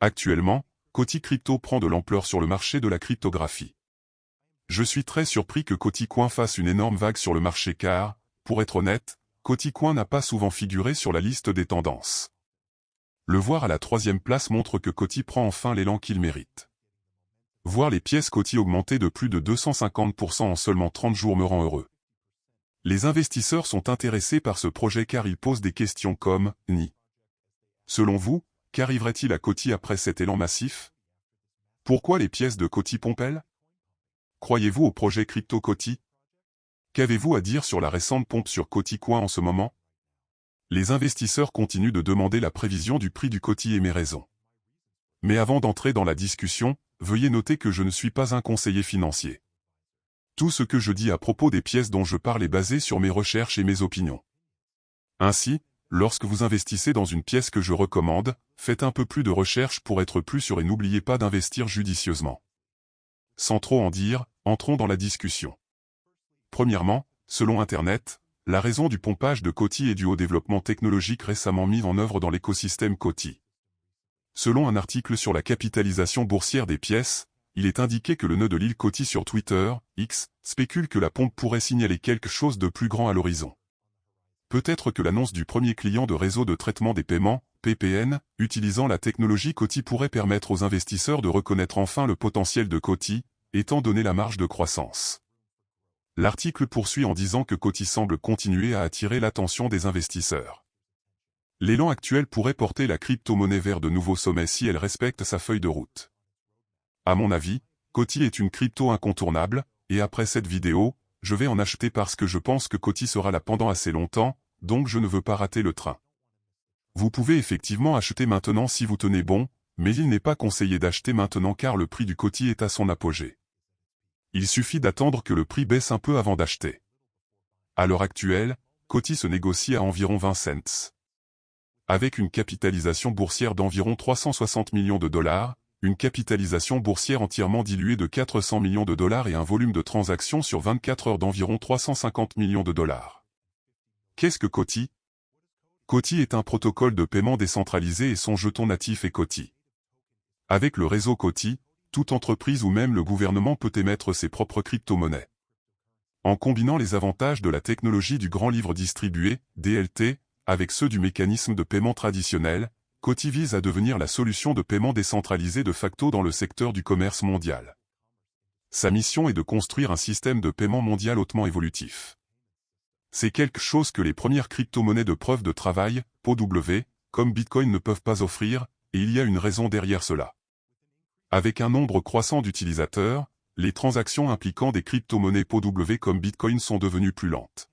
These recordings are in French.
Actuellement, Coty Crypto prend de l'ampleur sur le marché de la cryptographie. Je suis très surpris que Coty Coin fasse une énorme vague sur le marché car, pour être honnête, Coty Coin n'a pas souvent figuré sur la liste des tendances. Le voir à la 3e place montre que Coty prend enfin l'élan qu'il mérite. Voir les pièces Coty augmenter de plus de 250% en seulement 30 jours me rend heureux. Les investisseurs sont intéressés par ce projet car ils posent des questions comme « Ni ». Selon vous, qu'arriverait-il à Coty après cet élan massif? Pourquoi les pièces de Coty pompent-elles? Croyez-vous au projet Crypto Coty? Qu'avez-vous à dire sur la récente pompe sur Coty Coin en ce moment? Les investisseurs continuent de demander la prévision du prix du Coty et mes raisons. Mais avant d'entrer dans la discussion, veuillez noter que je ne suis pas un conseiller financier. Tout ce que je dis à propos des pièces dont je parle est basé sur mes recherches et mes opinions. Ainsi, lorsque vous investissez dans une pièce que je recommande, faites un peu plus de recherche pour être plus sûr et n'oubliez pas d'investir judicieusement. Sans trop en dire, entrons dans la discussion. Premièrement, selon Internet, la raison du pompage de Coty est due au développement technologique récemment mis en œuvre dans l'écosystème Coty. Selon un article sur la capitalisation boursière des pièces, il est indiqué que le nœud de l'île Coty sur Twitter, X, spécule que la pompe pourrait signaler quelque chose de plus grand à l'horizon. Peut-être que l'annonce du premier client de réseau de traitement des paiements, PPN, utilisant la technologie Coty pourrait permettre aux investisseurs de reconnaître enfin le potentiel de Coty, étant donné la marge de croissance. L'article poursuit en disant que Coty semble continuer à attirer l'attention des investisseurs. L'élan actuel pourrait porter la crypto-monnaie vers de nouveaux sommets si elle respecte sa feuille de route. À mon avis, Coty est une crypto incontournable, et après cette vidéo, je vais en acheter parce que je pense que Coty sera là pendant assez longtemps, donc je ne veux pas rater le train. Vous pouvez effectivement acheter maintenant si vous tenez bon, mais il n'est pas conseillé d'acheter maintenant car le prix du Coty est à son apogée. Il suffit d'attendre que le prix baisse un peu avant d'acheter. À l'heure actuelle, Coty se négocie à environ 20 cents. Avec une capitalisation boursière d'environ 360 millions de dollars, une capitalisation boursière entièrement diluée de 400 millions de dollars et un volume de transactions sur 24 heures d'environ 350 millions de dollars. Qu'est-ce que Coty? Coty est un protocole de paiement décentralisé et son jeton natif est Coty. Avec le réseau Coty, toute entreprise ou même le gouvernement peut émettre ses propres crypto-monnaies. En combinant les avantages de la technologie du grand livre distribué, DLT, avec ceux du mécanisme de paiement traditionnel, Coty vise à devenir la solution de paiement décentralisée de facto dans le secteur du commerce mondial. Sa mission est de construire un système de paiement mondial hautement évolutif. C'est quelque chose que les premières crypto-monnaies de preuve de travail, POW, comme Bitcoin ne peuvent pas offrir, et il y a une raison derrière cela. Avec un nombre croissant d'utilisateurs, les transactions impliquant des crypto-monnaies POW comme Bitcoin sont devenues plus lentes.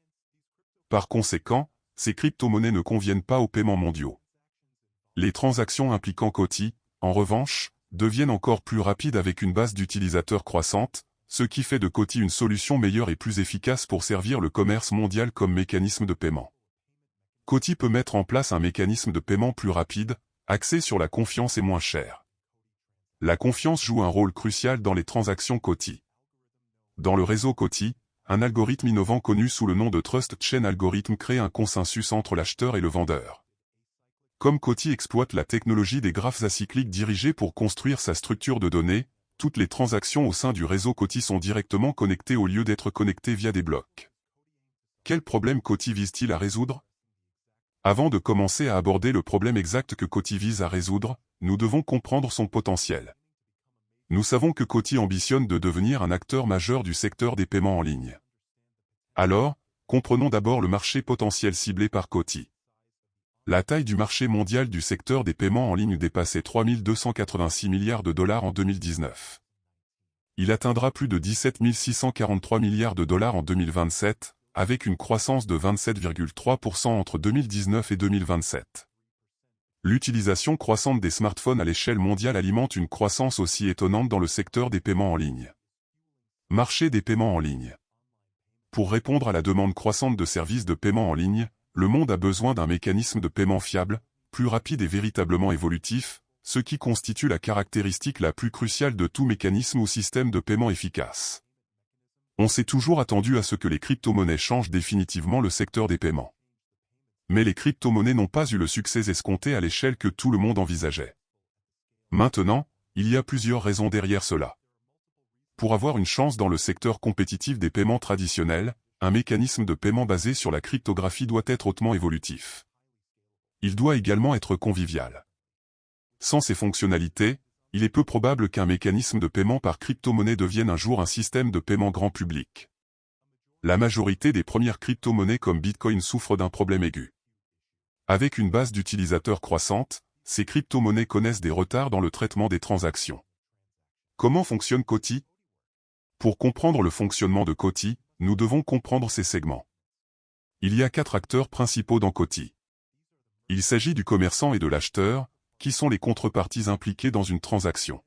Par conséquent, ces crypto-monnaies ne conviennent pas aux paiements mondiaux. Les transactions impliquant Coty, en revanche, deviennent encore plus rapides avec une base d'utilisateurs croissante, ce qui fait de Coty une solution meilleure et plus efficace pour servir le commerce mondial comme mécanisme de paiement. Coty peut mettre en place un mécanisme de paiement plus rapide, axé sur la confiance et moins cher. La confiance joue un rôle crucial dans les transactions Coty. Dans le réseau Coty, un algorithme innovant connu sous le nom de Trust Chain Algorithm crée un consensus entre l'acheteur et le vendeur. Comme Coty exploite la technologie des graphes acycliques dirigés pour construire sa structure de données, toutes les transactions au sein du réseau Coty sont directement connectées au lieu d'être connectées via des blocs. Quel problème Coty vise-t-il à résoudre? Avant de commencer à aborder le problème exact que Coty vise à résoudre, nous devons comprendre son potentiel. Nous savons que Coty ambitionne de devenir un acteur majeur du secteur des paiements en ligne. Alors, comprenons d'abord le marché potentiel ciblé par Coty. La taille du marché mondial du secteur des paiements en ligne dépassait 3 286 milliards de dollars en 2019. Il atteindra plus de 17 643 milliards de dollars en 2027, avec une croissance de 27,3% entre 2019 et 2027. L'utilisation croissante des smartphones à l'échelle mondiale alimente une croissance aussi étonnante dans le secteur des paiements en ligne. Marché des paiements en ligne. Pour répondre à la demande croissante de services de paiement en ligne, le monde a besoin d'un mécanisme de paiement fiable, plus rapide et véritablement évolutif, ce qui constitue la caractéristique la plus cruciale de tout mécanisme ou système de paiement efficace. On s'est toujours attendu à ce que les crypto-monnaies changent définitivement le secteur des paiements. Mais les crypto-monnaies n'ont pas eu le succès escompté à l'échelle que tout le monde envisageait. Maintenant, il y a plusieurs raisons derrière cela. Pour avoir une chance dans le secteur compétitif des paiements traditionnels, un mécanisme de paiement basé sur la cryptographie doit être hautement évolutif. Il doit également être convivial. Sans ces fonctionnalités, il est peu probable qu'un mécanisme de paiement par crypto-monnaie devienne un jour un système de paiement grand public. La majorité des premières crypto-monnaies comme Bitcoin souffrent d'un problème aigu. Avec une base d'utilisateurs croissante, ces crypto-monnaies connaissent des retards dans le traitement des transactions. Comment fonctionne Coty? Pour comprendre le fonctionnement de Coty, nous devons comprendre ces segments. Il y a 4 acteurs principaux dans Coty. Il s'agit du commerçant et de l'acheteur, qui sont les contreparties impliquées dans une transaction.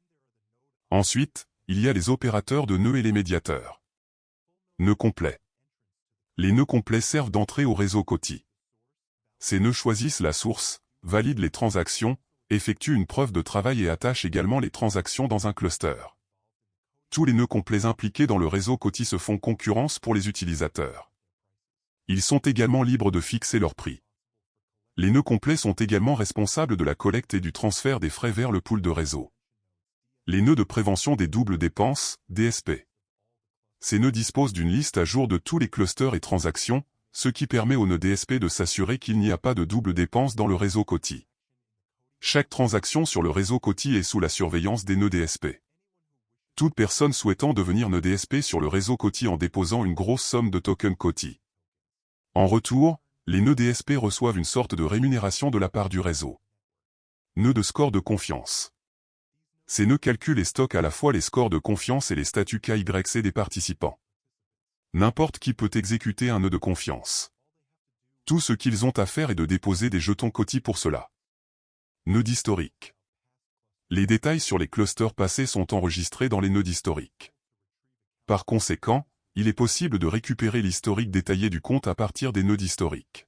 Ensuite, il y a les opérateurs de nœuds et les médiateurs. Nœuds complets. Les nœuds complets servent d'entrée au réseau Coty. Ces nœuds choisissent la source, valident les transactions, effectuent une preuve de travail et attachent également les transactions dans un cluster. Tous les nœuds complets impliqués dans le réseau Coty se font concurrence pour les utilisateurs. Ils sont également libres de fixer leur prix. Les nœuds complets sont également responsables de la collecte et du transfert des frais vers le pool de réseau. Les nœuds de prévention des doubles dépenses, DSP. Ces nœuds disposent d'une liste à jour de tous les clusters et transactions, ce qui permet aux nœuds DSP de s'assurer qu'il n'y a pas de double dépense dans le réseau Coty. Chaque transaction sur le réseau Coty est sous la surveillance des nœuds DSP. Toute personne souhaitant devenir nœud DSP sur le réseau Coty en déposant une grosse somme de tokens Coty. En retour, les nœuds DSP reçoivent une sorte de rémunération de la part du réseau. Nœuds de score de confiance. Ces nœuds calculent et stockent à la fois les scores de confiance et les statuts KYC des participants. N'importe qui peut exécuter un nœud de confiance. Tout ce qu'ils ont à faire est de déposer des jetons Coty pour cela. Nœud d'historique. Les détails sur les clusters passés sont enregistrés dans les nœuds d'historique. Par conséquent, il est possible de récupérer l'historique détaillé du compte à partir des nœuds d'historique.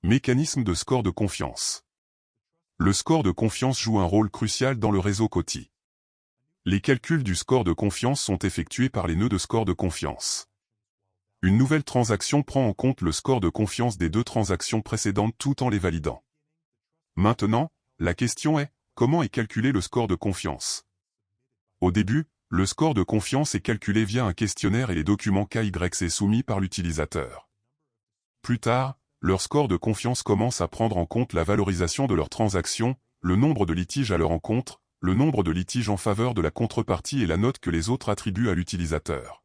Mécanisme de score de confiance. Le score de confiance joue un rôle crucial dans le réseau Coty. Les calculs du score de confiance sont effectués par les nœuds de score de confiance. Une nouvelle transaction prend en compte le score de confiance des 2 transactions précédentes tout en les validant. Maintenant, la question est, comment est calculé le score de confiance? Au début, le score de confiance est calculé via un questionnaire et les documents KYC soumis par l'utilisateur. Plus tard, leur score de confiance commence à prendre en compte la valorisation de leurs transactions, le nombre de litiges à leur encontre, le nombre de litiges en faveur de la contrepartie et la note que les autres attribuent à l'utilisateur.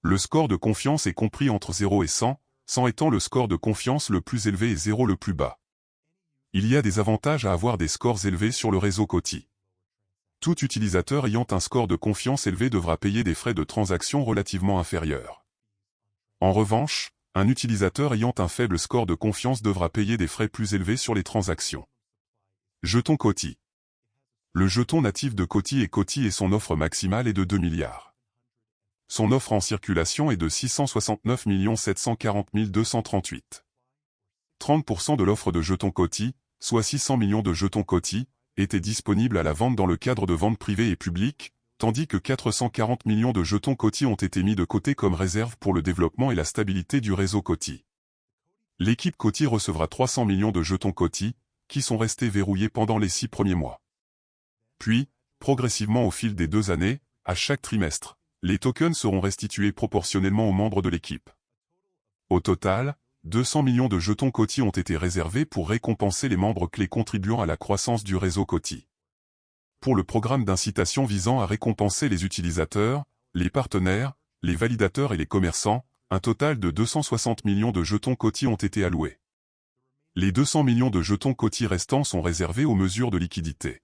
Le score de confiance est compris entre 0 et 100, 100 étant le score de confiance le plus élevé et 0 le plus bas. Il y a des avantages à avoir des scores élevés sur le réseau Coty. Tout utilisateur ayant un score de confiance élevé devra payer des frais de transaction relativement inférieurs. En revanche, un utilisateur ayant un faible score de confiance devra payer des frais plus élevés sur les transactions. Jeton Coty. Le jeton natif de Coty est Coty et son offre maximale est de 2 milliards. Son offre en circulation est de 669 740 238. 30% de l'offre de jetons Coty, soit 600 millions de jetons Coty, était disponible à la vente dans le cadre de ventes privées et publiques, tandis que 440 millions de jetons Coty ont été mis de côté comme réserve pour le développement et la stabilité du réseau Coty. L'équipe Coty recevra 300 millions de jetons Coty, qui sont restés verrouillés pendant les 6 premiers mois. Puis, progressivement au fil des 2 années, à chaque trimestre, les tokens seront restitués proportionnellement aux membres de l'équipe. Au total, 200 millions de jetons Coty ont été réservés pour récompenser les membres clés contribuant à la croissance du réseau Coty. Pour le programme d'incitation visant à récompenser les utilisateurs, les partenaires, les validateurs et les commerçants, un total de 260 millions de jetons Coty ont été alloués. Les 200 millions de jetons Coty restants sont réservés aux mesures de liquidité.